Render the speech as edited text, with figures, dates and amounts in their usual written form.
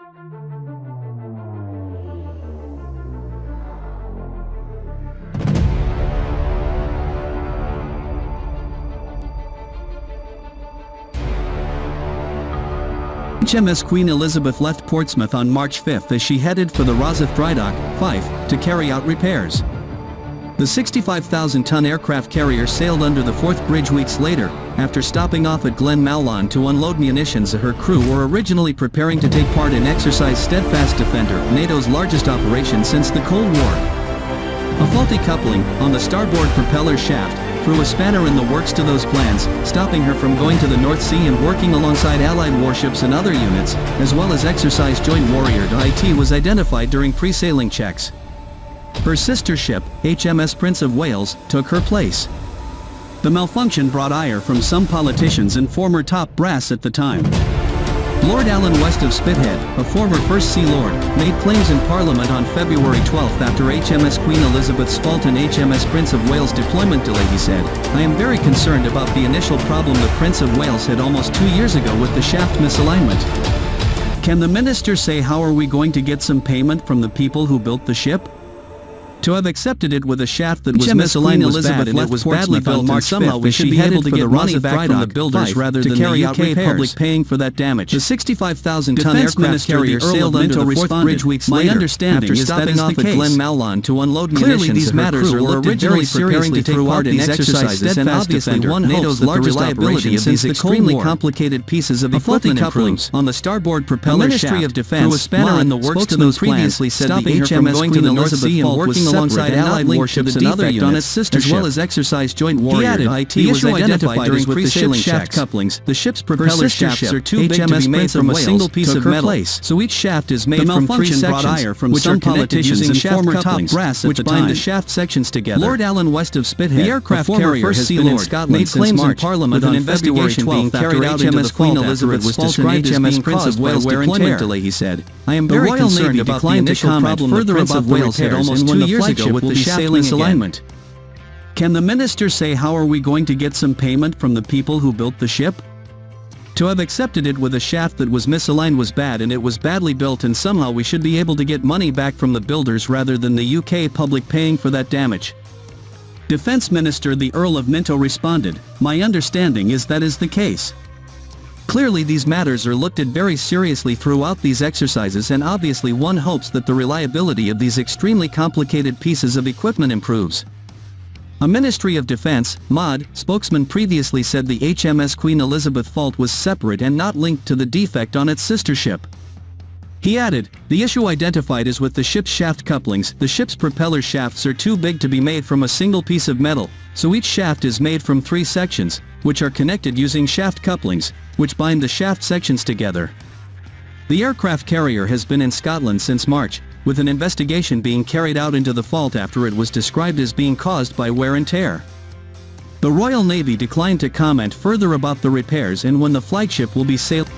HMS Queen Elizabeth left Portsmouth on March 5 as she headed for the Rosyth drydock, Fife, to carry out repairs. The 65,000-ton aircraft carrier sailed under the Forth Bridge weeks later, after stopping off at Glen Mallan to unload munitions. Her crew were originally preparing to take part in Exercise Steadfast Defender, NATO's largest operation since the Cold War. A faulty coupling on the starboard propeller shaft threw a spanner in the works to those plans, stopping her from going to the North Sea and working alongside Allied warships and other units, as well as Exercise Joint Warrior. IT was identified during pre-sailing checks. Her sister ship, HMS Prince of Wales, took her place. The malfunction brought ire from some politicians and former top brass at the time. Lord Allen West of Spithead, a former First Sea Lord, made claims in Parliament on February 12 after HMS Queen Elizabeth's fault and HMS Prince of Wales deployment delay. He said, "I am very concerned about the initial problem the Prince of Wales had almost 2 years ago with the shaft misalignment. Can the minister say how are we going to get some payment from the people who built the ship? To have accepted it with a shaft that was misaligned was bad and it was badly built and somehow we should be able to get money back from the builders rather than the UK public paying for that damage." The 65,000-ton aircraft carrier sailed under the Forth Bridge weeks later, after stopping off at Glen Mallan to unload munitions. Clearly these matters are originally preparing to take part in these exercises, and obviously one hopes that the reliability of these extremely complicated pieces of equipment improves. On the starboard propeller shaft, of Defense, threw a spanner in the works to those previously said the HMS Queen Elizabeth fault was alongside Allied warships and other units, on its sister as well as Exercise Joint Warrior. He added, the issue identified during pre-sailing shaft couplings. The ship's propeller shafts are too big to be made from a single piece of metal, so each shaft is made from 3 sections, which are politicians and former top brass which bind the shaft sections together. Lord Allen West of Spithead, the aircraft carrier has been in Scotland made claims in Parliament with an investigation being carried out into the Queen Elizabeth was described as HMS Prince of Wales deployment delay. He said, "I am very concerned about the initial problem further about the Wales had almost 2 years ago with the shaft misalignment. Can the minister say how are we going to get some payment from the people who built the ship? To have accepted it with a shaft that was misaligned was bad and it was badly built and somehow we should be able to get money back from the builders rather than the UK public paying for that damage." Defence Minister the Earl of Minto responded, "My understanding is that is the case. Clearly these matters are looked at very seriously throughout these exercises and obviously one hopes that the reliability of these extremely complicated pieces of equipment improves." A Ministry of Defense, MOD, spokesman previously said the HMS Queen Elizabeth fault was separate and not linked to the defect on its sister ship. He added, "The issue identified is with the ship's shaft couplings. The ship's propeller shafts are too big to be made from a single piece of metal, so each shaft is made from 3 sections, which are connected using shaft couplings, which bind the shaft sections together." The aircraft carrier has been in Scotland since March, with an investigation being carried out into the fault after it was described as being caused by wear and tear. The Royal Navy declined to comment further about the repairs and when the flagship will be sailing.